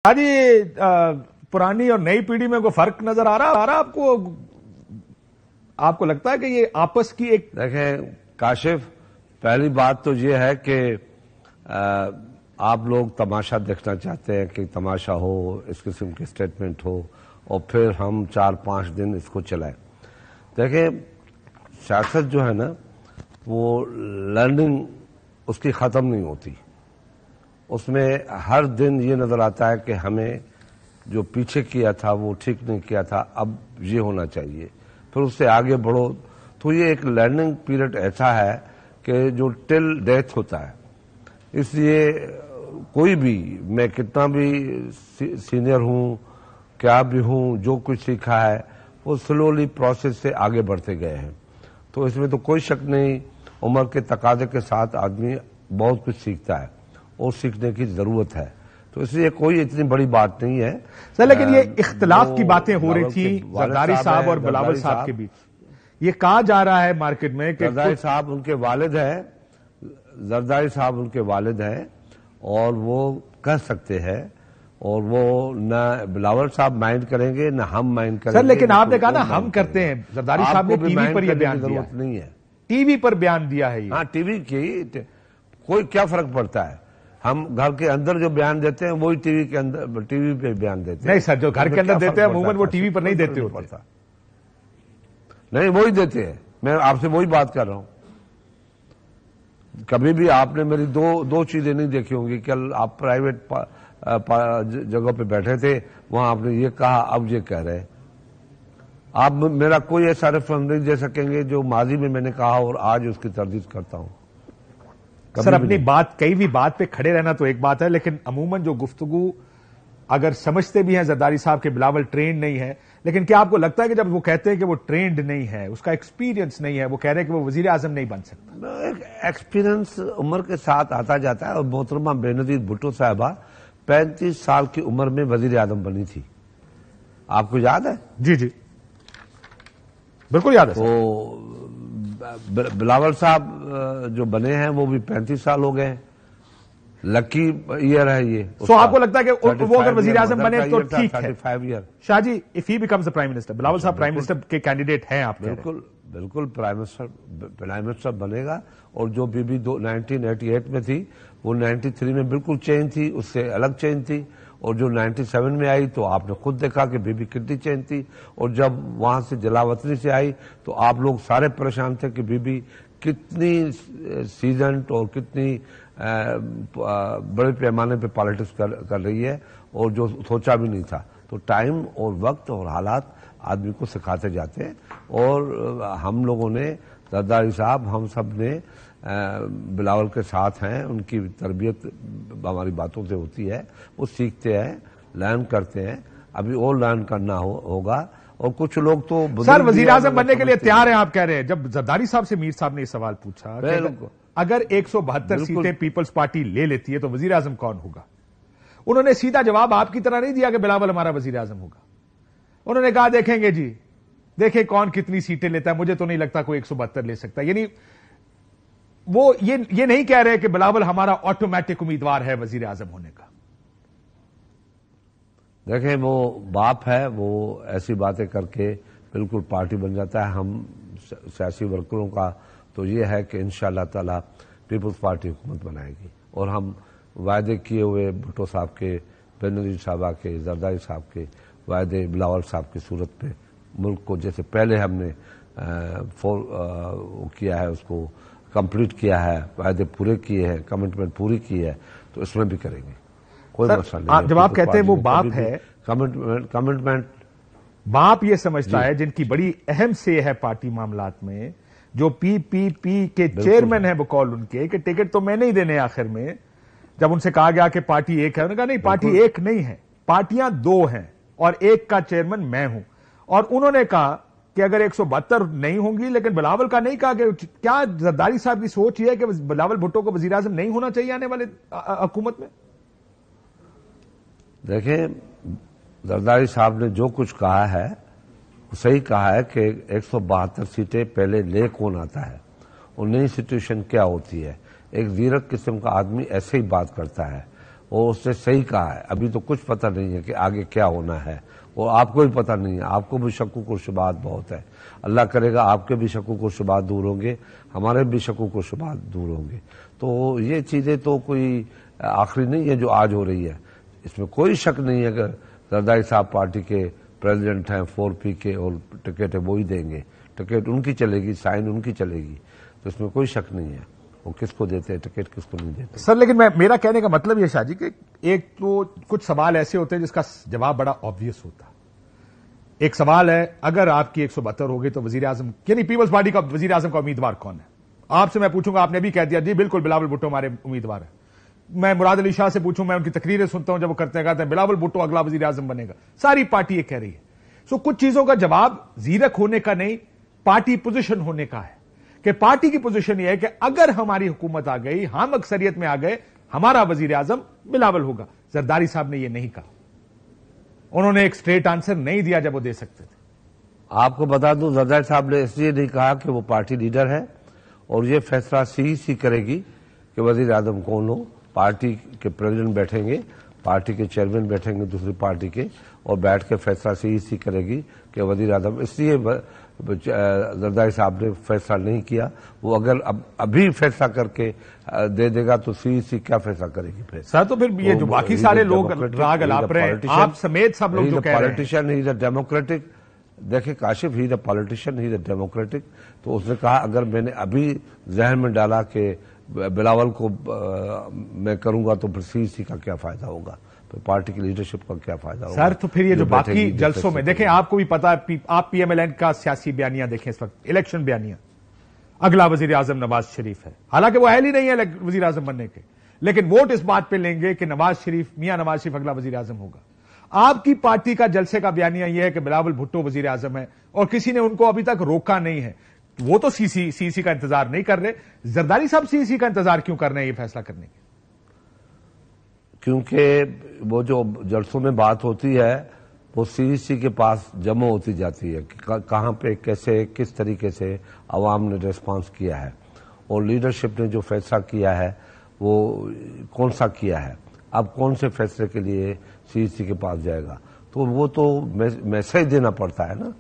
جی پرانی اور نئی پیڑھی میں کوئی فرق نظر آ رہا آپ کو لگتا ہے کہ یہ آپس کی ایک دیکھیں کاشف، پہلی بات تو یہ ہے کہ آپ لوگ تماشا دیکھنا چاہتے ہیں کہ تماشا ہو، اس قسم کی سٹیٹمنٹ ہو اور پھر ہم 4-5 دن اس کو چلائیں۔ دیکھیں سیاست جو ہے نا وہ لرننگ اس کی ختم نہیں ہوتی، اس میں ہر دن یہ نظر آتا ہے کہ ہمیں جو پیچھے کیا تھا وہ ٹھیک نہیں کیا تھا، اب یہ ہونا چاہیے، پھر اس سے آگے بڑھو۔ تو یہ ایک لرننگ پیریڈ ایسا ہے کہ جو ٹل ڈیتھ ہوتا ہے، اس لیے کوئی بھی، میں کتنا بھی سینئر ہوں، کیا بھی ہوں، جو کچھ سیکھا ہے وہ سلولی پروسیس سے آگے بڑھتے گئے ہیں۔ تو اس میں تو کوئی شک نہیں، عمر کے تقاضے کے ساتھ آدمی بہت کچھ سیکھتا ہے اور سیکھنے کی ضرورت ہے، تو اس لیے کوئی اتنی بڑی بات نہیں ہے سر۔ لیکن یہ اختلاف کی باتیں ہو رہی تھی زرداری صاحب اور بلاول صاحب کے بیچ، یہ کہا جا رہا ہے مارکیٹ میں کہ زرداری صاحب ان کے والد ہیں، زرداری صاحب ان کے والد ہیں اور وہ کہہ سکتے ہیں، اور وہ نہ بلاول صاحب مائنڈ کریں گے نہ ہم مائنڈ کریں گے۔ سر لیکن آپ نے کہا نا ہم کرتے ہیں، زرداری صاحب نے ٹی وی پر یہ بیان دیا نہیں ہے، ٹی وی پر بیان دیا ہے۔ ہاں ٹی وی کی کوئی کیا فرق پڑتا ہے، ہم گھر کے اندر جو بیان دیتے ہیں وہی ٹی وی کے اندر ٹی وی پہ بیان دیتے ہیں۔ نہیں سر، جو گھر کے اندر دیتے ہیں عموماً وہ ٹی وی پر نہیں دیتے ہوتے۔ نہیں وہی دیتے ہیں، میں آپ سے وہی بات کر رہا ہوں۔ کبھی بھی آپ نے میری دو چیزیں نہیں دیکھی ہوں گی۔ کل آپ پرائیویٹ جگہ پہ بیٹھے تھے، وہاں آپ نے یہ کہا، اب یہ کہہ رہے ہیں۔ آپ میرا کوئی ایسا ریفرنس نہیں دے سکیں گے جو ماضی میں نے کہا اور آج اس کی تردید کرتا ہوں۔ سر اپنی بات کئی بھی بات پہ کھڑے رہنا تو ایک بات ہے، لیکن عموماً جو گفتگو اگر سمجھتے بھی ہیں زرداری صاحب کے بلاول ٹرینڈ نہیں ہے، لیکن کیا آپ کو لگتا ہے کہ جب وہ کہتے ہیں کہ وہ ٹرینڈ نہیں ہے، اس کا ایکسپیرینس نہیں ہے، وہ کہہ رہے ہیں کہ وہ وزیر اعظم نہیں بن سکتا؟ ایکسپیرینس عمر کے ساتھ آتا جاتا ہے، اور محترمہ بینظیر بھٹو صاحبہ 35 سال کی عمر میں وزیر اعظم بنی تھی، آپ کو یاد ہے؟ جی جی بالکل یاد ہے۔ تو بلاول صاحب جو بنے ہیں وہ بھی 35 سال ہو گئے ہیں، لکی ایئر ہے یہ۔ سو آپ کو لگتا ہے کہ وہ اگر وزیر اعظم بنے تو ٹھیک ہے؟ 35 year. Shah ji if he becomes the prime minister, Bilawal صاحب پرائم منسٹر کے کینڈیڈیٹ ہیں آپ؟ بالکل پرائم منسٹر بنے گا، اور جو بی بی 1988 میں تھی وہ 93 میں بالکل چینج تھی، اس سے الگ چینج تھی، اور جو 97 میں آئی تو آپ نے خود دیکھا کہ بی بی کتنی چینج تھی، اور جب وہاں سے جلاوطنی سے آئی تو آپ لوگ سارے پریشان تھے کہ بی بی کتنی سیزنڈ اور کتنی بڑے پیمانے پہ پالیٹکس کر رہی ہے، اور جو سوچا بھی نہیں تھا۔ تو ٹائم اور وقت اور حالات آدمی کو سکھاتے جاتے ہیں، اور ہم لوگوں نے، زرداری صاحب ہم سب نے بلاول کے ساتھ ہیں، ان کی تربیت ہماری باتوں سے ہوتی ہے، وہ سیکھتے ہیں، لرن کرتے ہیں، ابھی اور لرن کرنا ہوگا۔ اور کچھ لوگ تو سر وزیر اعظم بننے کے لیے تیار ہیں آپ کہہ رہے ہیں۔ جب زرداری صاحب سے میر صاحب نے یہ سوال پوچھا کہ اگر 172 سیٹیں پیپلز پارٹی لے لیتی ہے تو وزیر اعظم کون ہوگا، انہوں نے سیدھا جواب آپ کی طرح نہیں دیا کہ بلاول ہمارا وزیر اعظم ہوگا، انہوں نے کہا دیکھیں گے جی، دیکھیں کون کتنی سیٹیں لیتا ہے، مجھے تو نہیں لگتا کوئی 172 لے سکتا۔ یعنی وہ یہ نہیں کہہ رہے کہ بلاول ہمارا آٹومیٹک امیدوار ہے وزیر اعظم ہونے کا۔ دیکھیں وہ باپ ہے، وہ ایسی باتیں کر کے بالکل پارٹی بن جاتا ہے۔ ہم سیاسی ورکروں کا تو یہ ہے کہ انشاءاللہ تعالی پیپلز پارٹی حکومت بنائے گی، اور ہم وعدے کیے ہوئے بھٹو صاحب کے، بینظیر صاحبہ کے، زرداری صاحب کے وعدے بلاول صاحب کی صورت پہ ملک کو، جیسے پہلے ہم نے کیا ہے، اس کو کمپلیٹ کیا ہے، وعدے پورے کیے ہیں، کمٹمنٹ پوری کی ہے، تو اس میں بھی کریں گے، کوئی مسئلہ نہیں ہے۔ جب آپ کہتے ہیں وہ باپ ہے، کمٹمنٹ باپ یہ سمجھتا ہے جن کی بڑی اہم سے ہے پارٹی معاملات میں، جو پی پی پی کے چیئرمین ہیں بقول ان کے، کہ ٹکٹ تو میں نہیں دینے آخر میں، جب ان سے کہا گیا کہ پارٹی ایک ہے، انہوں نے کہا نہیں پارٹی ایک نہیں ہے، پارٹیاں 2 ہیں اور ایک کا چیئرمین میں ہوں۔ اور انہوں نے کہا کہ اگر 172 نہیں ہوں گی، لیکن بلاول کا نہیں کہا کہ کیا زرداری صاحب کی سوچ یہ ہے کہ بلاول بھٹو کو وزیر اعظم نہیں ہونا چاہیے آنے والے حکومت میں؟ دیکھیں زرداری صاحب نے جو کچھ کہا ہے وہ صحیح کہا ہے کہ 172 سیٹیں پہلے لے کون آتا ہے، اور نئی سچویشن کیا ہوتی ہے۔ ایک زیرک قسم کا آدمی ایسے ہی بات کرتا ہے، اور اس نے صحیح کہا ہے. ابھی تو کچھ پتہ نہیں ہے کہ آگے کیا ہونا ہے، اور آپ کو بھی پتہ نہیں ہے. آپ کو بھی شکوک و شبہات بہت ہے. اللہ کرے گا آپ کے بھی شکوک و شبہات دور ہوں گے، ہمارے بھی شکوک و شبہات دور ہوں گے. تو یہ چیزیں تو کوئی آخری نہیں ہے جو آج ہو رہی ہے. اس میں کوئی شک نہیں ہے کہ زرداری صاحب پارٹی کے پریزیڈنٹ ہیں 4P کے، اور ٹکٹ وہی دیں گے. ٹکٹ ان کی چلے گی، سائن ان کی چلے گی. تو اس میں کوئی شک نہیں ہے وہ کس کو دیتے ہیں ٹکٹ، کس کو نہیں دیتے. سر لیکن میرا کہنے کا مطلب یہ شاہ جی کہ ایک تو کچھ سوال ایسے ہوتے ہیں جس کا جواب بڑا آبویس ہوتا. ایک سوال ہے، اگر آپ کی 172 ہو گئی تو وزیر اعظم یعنی پیپلز پارٹی کا وزیر اعظم کا امیدوار کون ہے؟ آپ سے میں پوچھوں گا، آپ نے بھی کہہ دیا جی بالکل بلاول بھٹو ہمارے امیدوار ہے. میں مراد علی شاہ سے پوچھوں، میں ان کی تقریریں سنتا ہوں جب وہ کرتے ہیں، کہتے ہیں بلاول بھٹو اگلا وزیر اعظم بنے گا. ساری پارٹی یہ کہہ رہی ہے. سو کچھ چیزوں کا جواب زیرک ہونے کا نہیں، پارٹی پوزیشن ہونے کا ہے کہ پارٹی کی پوزیشن یہ ہے کہ اگر ہماری حکومت آ گئی، ہم اکثریت میں آ گئے، ہمارا وزیر اعظم بلاول ہوگا. زرداری صاحب نے یہ نہیں کہا. انہوں نے ایک اسٹریٹ آنسر نہیں دیا جب وہ دے سکتے تھے. آپ کو بتا دوں زرداری صاحب نے اس لیے نہیں کہا کہ وہ پارٹی لیڈر ہے، اور یہ فیصلہ CEC کرے گی کہ وزیر اعظم کون ہو. پارٹی کے پریزیڈنٹ بیٹھیں گے، پارٹی کے چیئرمین بیٹھیں گے دوسری پارٹی کے، اور بیٹھ کے فیصلہ CEC کرے گی کہ وزیر اعظم. اس لیے زرداری صاحب نے فیصلہ نہیں کیا. وہ اگر ابھی فیصلہ کر کے دے دے گا تو CEC کیا فیصلہ کرے گی پھر؟ سر تو پھر یہ جو باقی سارے لوگ راگ الاپ رہے ہیں، آپ سمیت سب لوگ جو کہہ رہے ہیں پالیٹیشین ہی از ڈیموکریٹک. دیکھیں کاشف، ہی دا پالیٹیشین، ہی دا ڈیموکریٹک. تو اس نے کہا اگر میں نے ابھی ذہن میں ڈالا کہ بلاول کو میں کروں گا تو پھر CEC کا کیا فائدہ ہوگا، پھر پارٹی کی لیڈرشپ کا کیا فائدہ ہوگا. سر تو پھر یہ جو باقی جلسوں میں دیکھیں، آپ کو بھی پتا ہے، آپ PMLN کا سیاسی بیانیہ دیکھیں اس وقت، الیکشن بیانیہ، اگلا وزیر اعظم نواز شریف ہے. حالانکہ وہ اہل ہی نہیں ہے وزیر اعظم بننے کے، لیکن ووٹ اس بات پہ لیں گے کہ میاں نواز شریف اگلا وزیر اعظم ہوگا. آپ کی پارٹی کا جلسے کا بیانیہ یہ ہے کہ بلاول بھٹو وزیر اعظم ہے، اور کسی نے ان کو ابھی تک روکا نہیں ہے. وہ تو CEC کا انتظار نہیں کر رہے. زرداری صاحب CEC کا انتظار کیوں کر رہے ہیں یہ فیصلہ کرنے کے؟ کیونکہ وہ جو جلسوں میں بات ہوتی ہے وہ CEC کے پاس جمع ہوتی جاتی ہے کہ کہاں پہ کیسے کس طریقے سے عوام نے ریسپانس کیا ہے، اور لیڈرشپ نے جو فیصلہ کیا ہے وہ کون سا کیا ہے. اب کون سے فیصلے کے لیے CEC کے پاس جائے گا، تو وہ تو میسج دینا پڑتا ہے نا.